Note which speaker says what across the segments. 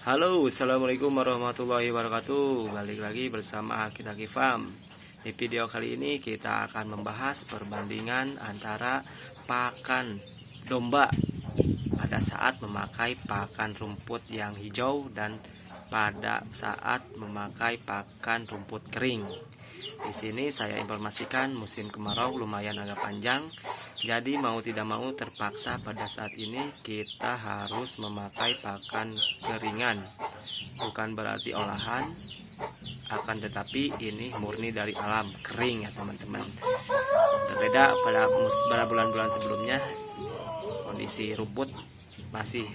Speaker 1: Halo, assalamualaikum warahmatullahi wabarakatuh. Balik lagi bersama Aki Farm. Di video kali ini kita akan membahas perbandingan antara pakan domba pada saat memakai pakan rumput yang hijau dan pada saat memakai pakan rumput kering. Di sini saya informasikan musim kemarau lumayan agak panjang. Jadi mau tidak mau terpaksa pada saat ini kita harus memakai pakan keringan. Bukan berarti olahan, akan tetapi ini murni dari alam, kering ya teman-teman. Berbeda pada bulan-bulan sebelumnya, kondisi rumput masih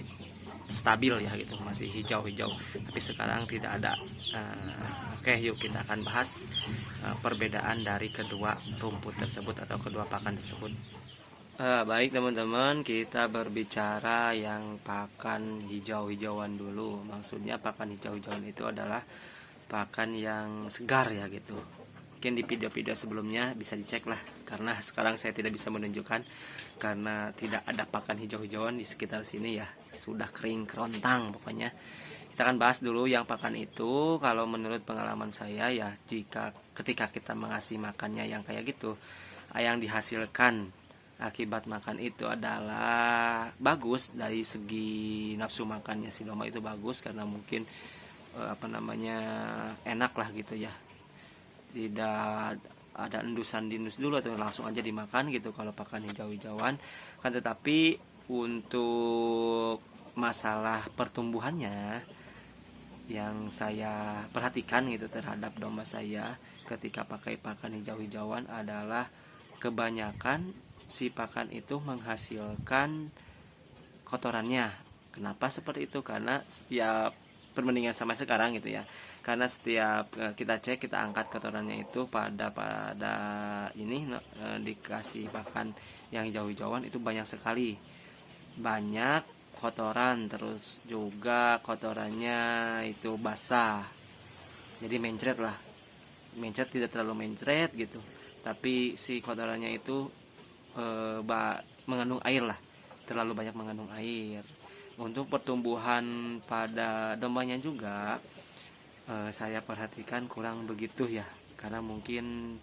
Speaker 1: stabil ya gitu, masih hijau-hijau. Tapi sekarang tidak ada. Oke, yuk kita akan bahas perbedaan dari kedua rumput tersebut atau kedua pakan tersebut. Baik teman-teman, kita berbicara yang pakan hijau-hijauan dulu. Maksudnya pakan hijau-hijauan itu adalah pakan yang segar ya gitu. Mungkin di video-video sebelumnya bisa dicek lah, karena sekarang saya tidak bisa menunjukkan karena tidak ada pakan hijau-hijauan di sekitar sini ya. Sudah kering kerontang pokoknya. Kita akan bahas dulu yang pakan itu. Kalau menurut pengalaman saya ya, ketika kita mengasih makannya yang kayak gitu, yang dihasilkan akibat makan itu adalah bagus dari segi nafsu makannya si domba itu bagus, karena mungkin enak lah gitu ya, tidak ada endusan diendus dulu atau langsung aja dimakan gitu kalau pakan hijau-hijauan kan. Tetapi untuk masalah pertumbuhannya yang saya perhatikan gitu terhadap domba saya ketika pakai pakan hijau-hijauan adalah kebanyakan si pakan itu menghasilkan kotorannya. Kenapa seperti itu? Karena setiap perbandingan sama sekarang gitu ya. Karena setiap kita cek, kita angkat kotorannya itu pada ini dikasih pakan yang hijau-hijauan itu banyak sekali. Banyak kotoran, terus juga kotorannya itu basah. Jadi mencret lah. Mencret tidak terlalu mencret gitu. Tapi si kotorannya itu mengandung air lah, terlalu banyak mengandung air. Untuk pertumbuhan pada dombanya juga saya perhatikan kurang begitu ya, karena mungkin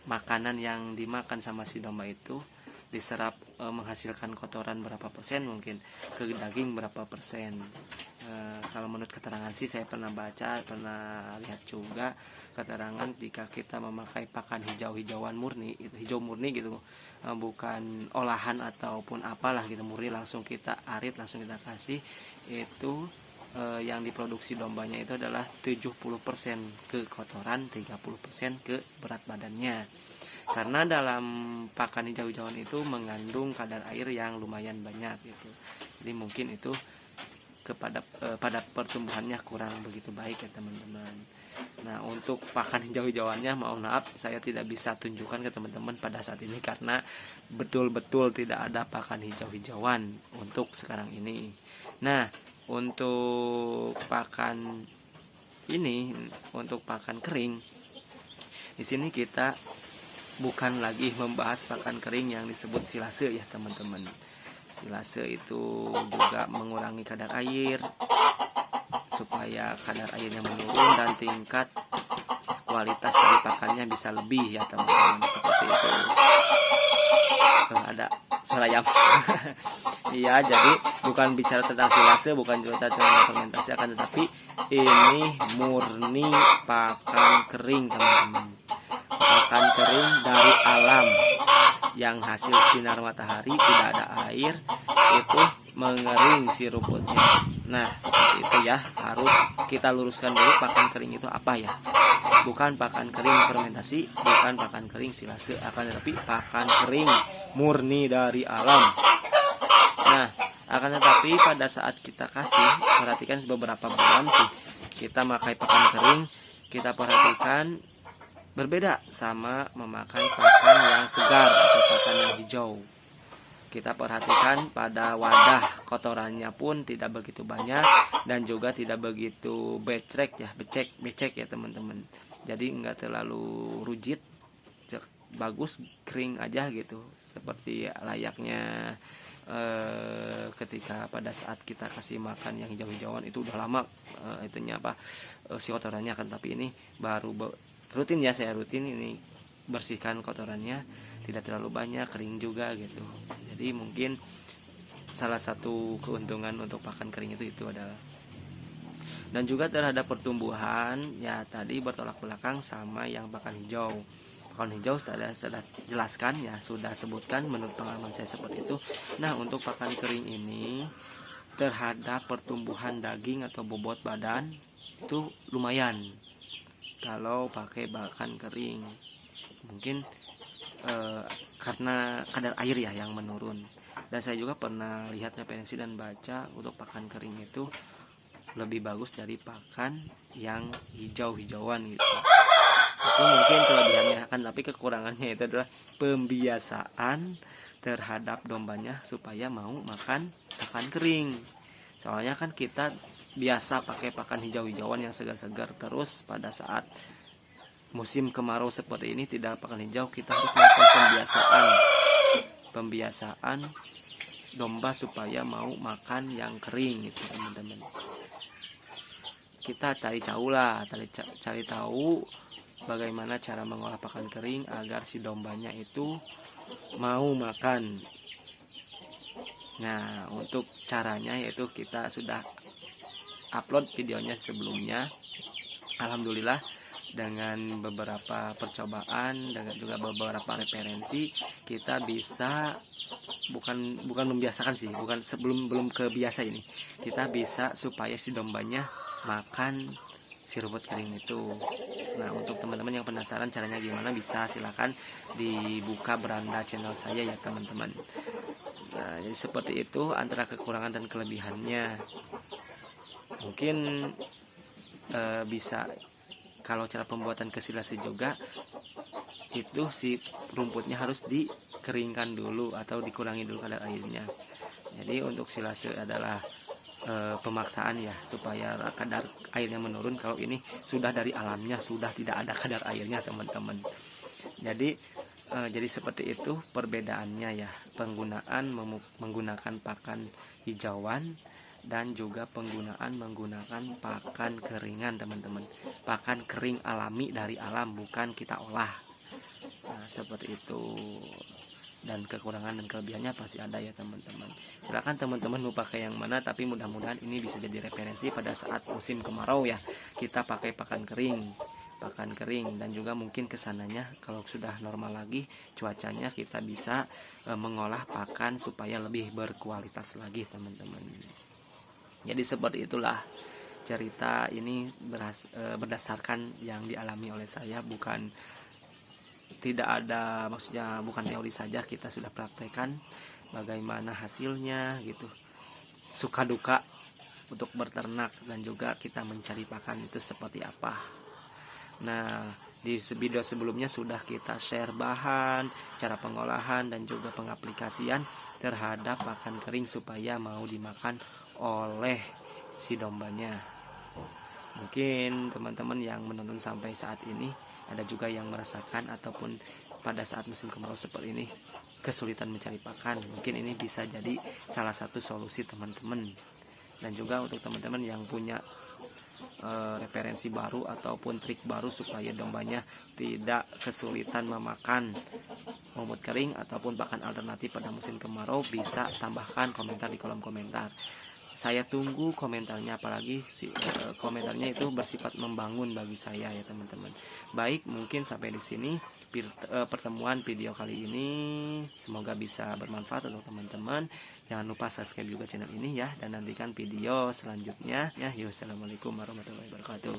Speaker 1: makanan yang dimakan sama si domba itu diserap menghasilkan kotoran berapa persen, mungkin ke daging berapa persen. Kalau menurut keterangan sih saya pernah baca, pernah lihat juga keterangan jika kita memakai pakan hijau-hijauan murni, itu hijau murni gitu, bukan olahan ataupun apalah gitu, murni langsung kita arit, langsung kita kasih, itu yang diproduksi dombanya itu adalah 70% ke kotoran, 30% ke berat badannya. Karena dalam pakan hijau-hijauan itu mengandung kadar air yang lumayan banyak gitu. Jadi mungkin itu pada pertumbuhannya kurang begitu baik ya teman-teman. Nah, untuk pakan hijau-hijauannya mohon maaf saya tidak bisa tunjukkan ke teman-teman pada saat ini karena betul-betul tidak ada pakan hijau-hijauan untuk sekarang ini. Nah, untuk pakan ini, untuk pakan kering, di sini kita bukan lagi membahas pakan kering yang disebut silase ya teman-teman. Silase itu juga mengurangi kadar air supaya kadar airnya menurun dan tingkat kualitas dari pakannya bisa lebih ya teman-teman, seperti itu. Ada suara ayam. Iya, jadi bukan bicara tentang silase, bukan juga tentang fermentasi, akan tetapi ini murni pakan kering teman-teman. Pakan kering dari alam yang hasil sinar matahari, tidak ada air, itu mengering si rumputnya. Nah, seperti itu ya, harus kita luruskan dulu pakan kering itu apa ya. Bukan pakan kering fermentasi, bukan pakan kering silase, akan tetapi pakan kering murni dari alam. Nah, akan tetapi pada saat kita kasih, perhatikan beberapa bulan sih kita memakai pakan kering, kita perhatikan berbeda sama memakai pakan yang segar atau pakan yang hijau. Kita perhatikan pada wadah kotorannya pun tidak begitu banyak dan juga tidak begitu becek ya teman-teman. Jadi enggak terlalu rujit, bagus kering aja gitu, seperti layaknya ketika pada saat kita kasih makan yang hijau-hijauan itu udah lama itunya si kotorannya kan, tapi ini baru rutin ya, saya rutin ini bersihkan kotorannya, tidak terlalu banyak, kering juga gitu. Jadi mungkin salah satu keuntungan untuk pakan kering itu adalah, dan juga terhadap pertumbuhan ya, tadi bertolak belakang sama yang pakan hijau. Pakan hijau sudah jelaskan ya, sudah sebutkan menurut pengalaman saya seperti itu. Nah, untuk pakan kering ini terhadap pertumbuhan daging atau bobot badan itu lumayan kalau pakai pakan kering. Mungkin karena kadar air ya yang menurun. Dan saya juga pernah lihat referensi dan baca untuk pakan kering itu lebih bagus dari pakan yang hijau-hijauan gitu. Itu mungkin kelebihannya kan, tapi kekurangannya itu adalah pembiasaan terhadap dombanya supaya mau makan pakan kering. Soalnya kan kita biasa pakai pakan hijau-hijauan yang segar-segar, terus pada saat musim kemarau seperti ini tidak pakan hijau, kita harus melakukan pembiasaan domba supaya mau makan yang kering gitu teman-teman. Kita cari tahu bagaimana cara mengolah pakan kering agar si dombanya itu mau makan. Nah, untuk caranya yaitu kita sudah upload videonya sebelumnya. Alhamdulillah dengan beberapa percobaan dan juga beberapa referensi kita bisa bukan membiasakan sih, belum kebiasa ini. Kita bisa supaya si dombanya makan si rumput kering itu. Nah, untuk teman-teman yang penasaran caranya gimana, bisa silakan dibuka beranda channel saya ya teman-teman. Nah, jadi seperti itu antara kekurangan dan kelebihannya. Mungkin bisa kalau cara pembuatan kesilase juga itu si rumputnya harus dikeringkan dulu atau dikurangi dulu kadar airnya. Jadi untuk silase adalah pemaksaan ya, supaya kadar airnya menurun. Kalau ini sudah dari alamnya, sudah tidak ada kadar airnya teman-teman. Jadi seperti itu perbedaannya ya, menggunakan pakan hijauan dan juga menggunakan pakan keringan teman-teman. Pakan kering alami dari alam, bukan kita olah. Nah, seperti itu. Dan kekurangan dan kelebihannya pasti ada ya teman-teman. Silakan teman-teman mau pakai yang mana, tapi mudah-mudahan ini bisa jadi referensi pada saat musim kemarau ya. Kita pakai pakan kering, dan juga mungkin kesananya kalau sudah normal lagi cuacanya, kita bisa mengolah pakan supaya lebih berkualitas lagi teman-teman. Jadi seperti itulah cerita ini berdasarkan yang dialami oleh saya, tidak ada maksudnya, bukan teori saja, kita sudah praktekkan bagaimana hasilnya gitu, suka duka untuk berternak, dan juga kita mencari pakan itu seperti apa. Nah, di video sebelumnya sudah kita share bahan, cara pengolahan, dan juga pengaplikasian terhadap pakan kering supaya mau dimakan oleh si dombanya. Mungkin teman-teman yang menonton sampai saat ini ada juga yang merasakan ataupun pada saat musim kemarau seperti ini kesulitan mencari pakan. Mungkin ini bisa jadi salah satu solusi teman-teman. Dan juga untuk teman-teman yang punya referensi baru ataupun trik baru supaya dombanya tidak kesulitan memakan lumut kering ataupun pakan alternatif pada musim kemarau, bisa tambahkan komentar di kolom komentar. Saya tunggu komentarnya, apalagi komentarnya itu bersifat membangun bagi saya ya teman-teman. Baik, mungkin sampai di sini pertemuan video kali ini, semoga bisa bermanfaat untuk teman-teman. Jangan lupa subscribe juga channel ini ya, dan nantikan video selanjutnya ya. Assalamualaikum warahmatullahi wabarakatuh.